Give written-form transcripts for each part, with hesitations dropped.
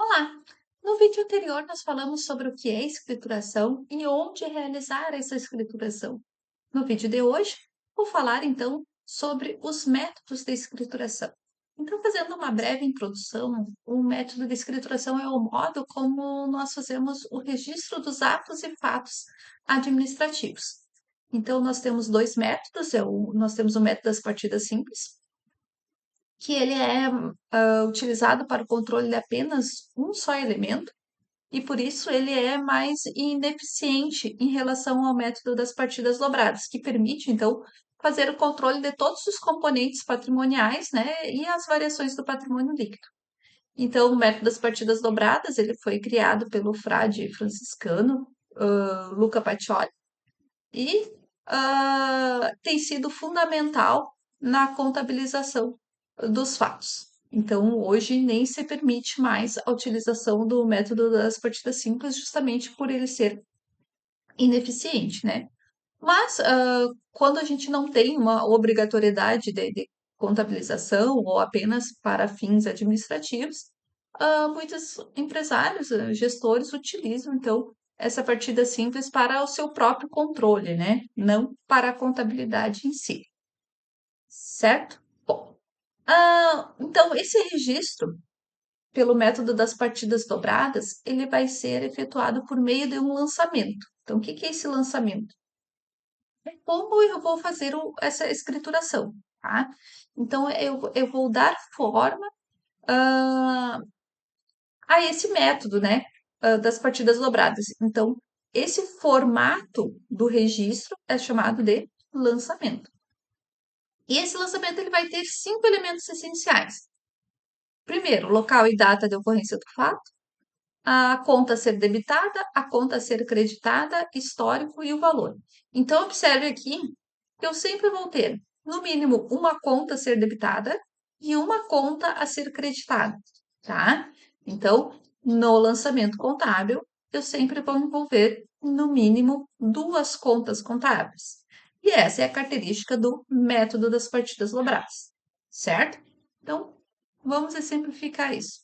Olá! No vídeo anterior, nós falamos sobre o que é escrituração e onde realizar essa escrituração. No vídeo de hoje, vou falar então sobre os métodos de escrituração. Então, fazendo uma breve introdução, o método de escrituração é o modo como nós fazemos o registro dos atos e fatos administrativos. Então, nós temos dois métodos, nós temos o método das partidas simples, que ele é utilizado para o controle de apenas um só elemento, e por isso ele é mais ineficiente em relação ao método das partidas dobradas, que permite, então, fazer o controle de todos os componentes patrimoniais, né, e as variações do patrimônio líquido. Então, o método das partidas dobradas, ele foi criado pelo frade franciscano Luca Pacioli e tem sido fundamental na contabilização dos fatos. Então, hoje nem se permite mais a utilização do método das partidas simples, justamente por ele ser ineficiente, né? Mas, quando a gente não tem uma obrigatoriedade de contabilização ou apenas para fins administrativos, muitos empresários, gestores utilizam, então, essa partida simples para o seu próprio controle, né? Não para a contabilidade em si, certo? Bom, então, esse registro, pelo método das partidas dobradas, ele vai ser efetuado por meio de um lançamento. Então, o que que é esse lançamento? É como eu vou fazer essa escrituração, tá? Então, eu vou dar forma ah, a esse método, né? Das partidas dobradas. Então, esse formato do registro é chamado de lançamento. E esse lançamento ele vai ter 5 elementos essenciais. Primeiro, local e data de ocorrência do fato, a conta a ser debitada, a conta a ser creditada, histórico e o valor. Então, observe aqui que eu sempre vou ter, no mínimo, uma conta a ser debitada e uma conta a ser creditada, tá? Então, no lançamento contábil, eu sempre vou envolver, no mínimo, duas contas contábeis. E essa é a característica do método das partidas dobradas, certo? Então, vamos exemplificar isso.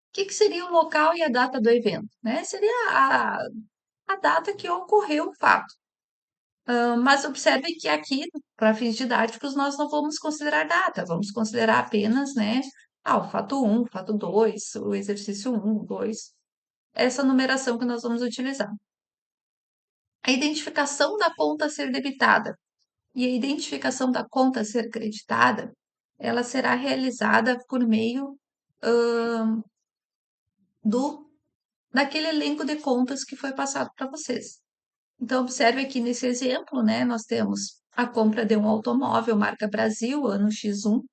O que que seria o local e a data do evento, né? Seria a data que ocorreu o fato. Mas observe que aqui, para fins didáticos, nós não vamos considerar data, vamos considerar apenas, né, o fato um, o fato 2, o exercício um, 2, essa numeração que nós vamos utilizar. A identificação da conta a ser debitada e a identificação da conta a ser creditada, ela será realizada por meio do daquele elenco de contas que foi passado para vocês. Então, observe aqui nesse exemplo, né, nós temos a compra de um automóvel marca Brasil, ano X1,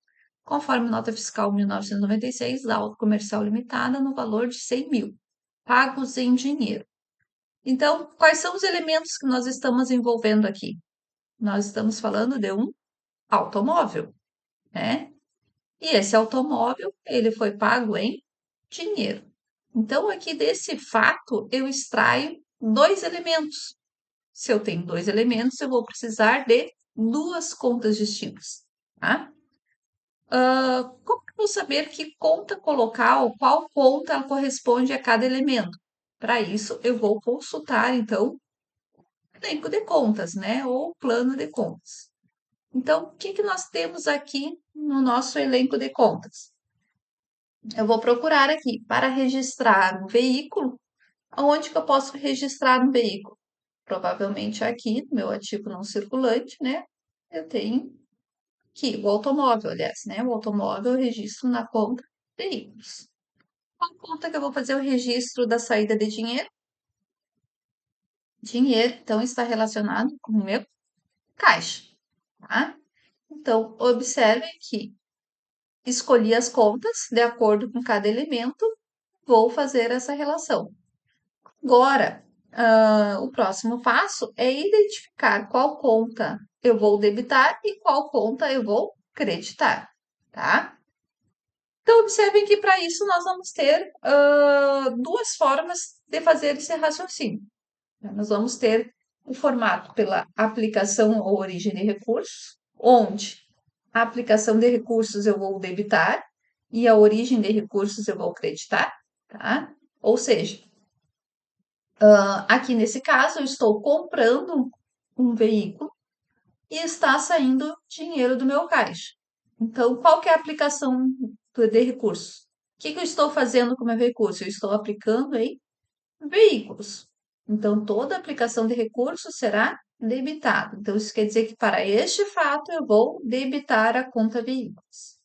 conforme nota fiscal 1996, da Auto Comercial Limitada, no valor de 100 mil, pagos em dinheiro. Então, quais são os elementos que nós estamos envolvendo aqui? Nós estamos falando de um automóvel, né? E esse automóvel, ele foi pago em dinheiro. Então, aqui desse fato, eu extraio dois elementos. Se eu tenho dois elementos, eu vou precisar de duas contas distintas, tá? Como que eu vou saber que conta colocar ou qual conta ela corresponde a cada elemento? Para isso, eu vou consultar, então, o elenco de contas, né? Ou plano de contas. Então, o que que nós temos aqui no nosso elenco de contas? Eu vou procurar aqui para registrar um veículo. Onde que eu posso registrar um veículo? Provavelmente aqui, no meu ativo não circulante, né? Eu tenho aqui o automóvel, aliás, né? O automóvel eu registro na conta veículos. Qual conta que eu vou fazer o registro da saída de dinheiro? Dinheiro, então, está relacionado com o meu caixa, tá? Então, observe que escolhi as contas de acordo com cada elemento, vou fazer essa relação. Agora, o próximo passo é identificar qual conta eu vou debitar e qual conta eu vou creditar, tá? Então, observem que para isso nós vamos ter duas formas de fazer esse raciocínio. Nós vamos ter o formato pela aplicação ou origem de recursos, onde a aplicação de recursos eu vou debitar e a origem de recursos eu vou creditar, tá? Ou seja, aqui nesse caso, eu estou comprando um veículo e está saindo dinheiro do meu caixa. Então, qual que é a aplicação de recursos? O que que eu estou fazendo com o meu recurso? Eu estou aplicando em veículos. Então, toda aplicação de recursos será debitada. Então, isso quer dizer que para este fato eu vou debitar a conta veículos.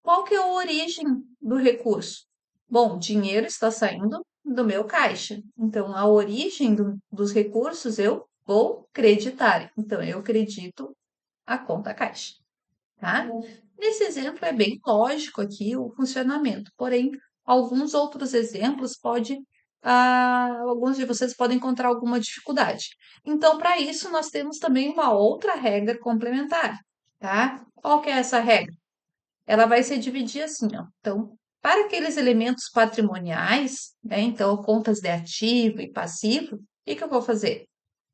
Qual que é a origem do recurso? Bom, dinheiro está saindo do meu caixa. Então, a origem dos recursos eu vou creditar. Então, eu credito a conta caixa, tá? Nesse exemplo é bem lógico aqui o funcionamento, porém, alguns outros exemplos alguns de vocês podem encontrar alguma dificuldade. Então, para isso, nós temos também uma outra regra complementar, tá? Qual que é essa regra? Ela vai se dividir assim, ó. Então, para aqueles elementos patrimoniais, né? Então, contas de ativo e passivo, o que que eu vou fazer?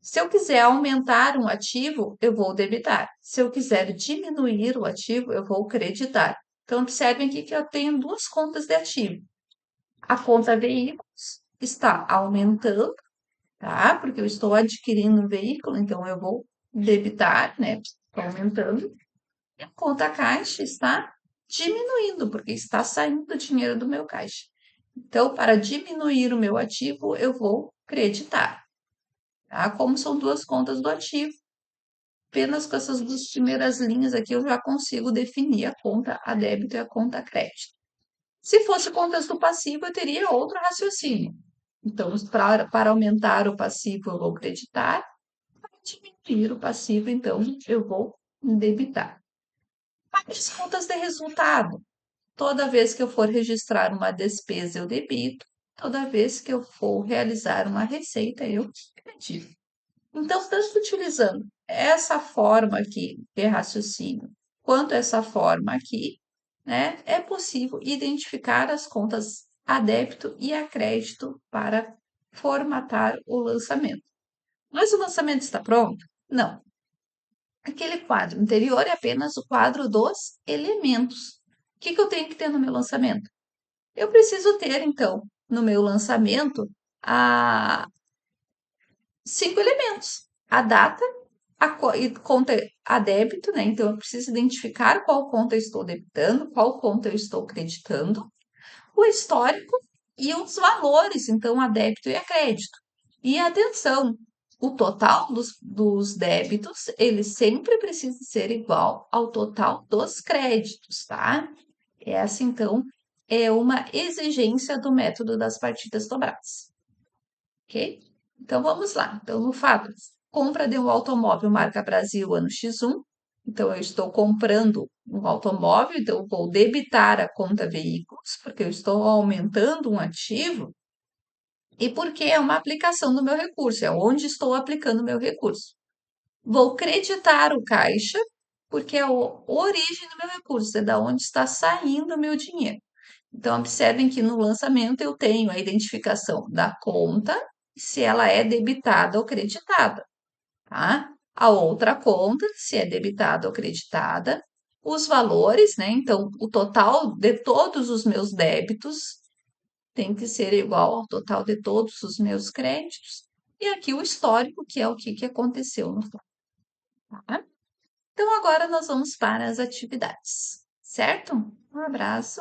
Se eu quiser aumentar um ativo, eu vou debitar. Se eu quiser diminuir o ativo, eu vou creditar. Então, observem aqui que eu tenho duas contas de ativo. A conta veículos está aumentando, tá? Porque eu estou adquirindo um veículo, então eu vou debitar, né? Está aumentando. E a conta caixa está diminuindo, porque está saindo dinheiro do meu caixa. Então, para diminuir o meu ativo, eu vou creditar, tá? Como são duas contas do ativo, apenas com essas duas primeiras linhas aqui eu já consigo definir a conta a débito e a conta a crédito. Se fosse contas do passivo, eu teria outro raciocínio. Então, para aumentar o passivo, eu vou creditar, para diminuir o passivo, então, eu vou debitar. As contas de resultado. Toda vez que eu for registrar uma despesa, eu debito. Toda vez que eu for realizar uma receita, eu credito. Então, tanto utilizando essa forma aqui de raciocínio, quanto essa forma aqui, né, é possível identificar as contas a débito e a crédito para formatar o lançamento. Mas o lançamento está pronto? Não. Aquele quadro anterior é apenas o quadro dos elementos. O que que eu tenho que ter no meu lançamento? Eu preciso ter, então, no meu lançamento, a 5 elementos: a data, e conta a débito, né? Então, eu preciso identificar qual conta eu estou debitando, qual conta eu estou creditando, o histórico e os valores, então, a débito e a crédito. E atenção, o total dos débitos, ele sempre precisa ser igual ao total dos créditos, tá? Essa, então, é uma exigência do método das partidas dobradas, ok? Então, vamos lá. Então, no fato, compra de um automóvel marca Brasil ano X1. Então, eu estou comprando um automóvel, então eu vou debitar a conta veículos, porque eu estou aumentando um ativo, e porque é uma aplicação do meu recurso, é onde estou aplicando o meu recurso. Vou creditar o caixa, porque é a origem do meu recurso, é da onde está saindo o meu dinheiro. Então, observem que no lançamento eu tenho a identificação da conta, se ela é debitada ou creditada, tá? A outra conta, se é debitada ou creditada, os valores, né? Então, o total de todos os meus débitos tem que ser igual ao total de todos os meus créditos. E aqui o histórico, que é o que aconteceu no final, tá? Então, agora nós vamos para as atividades, certo? Um abraço.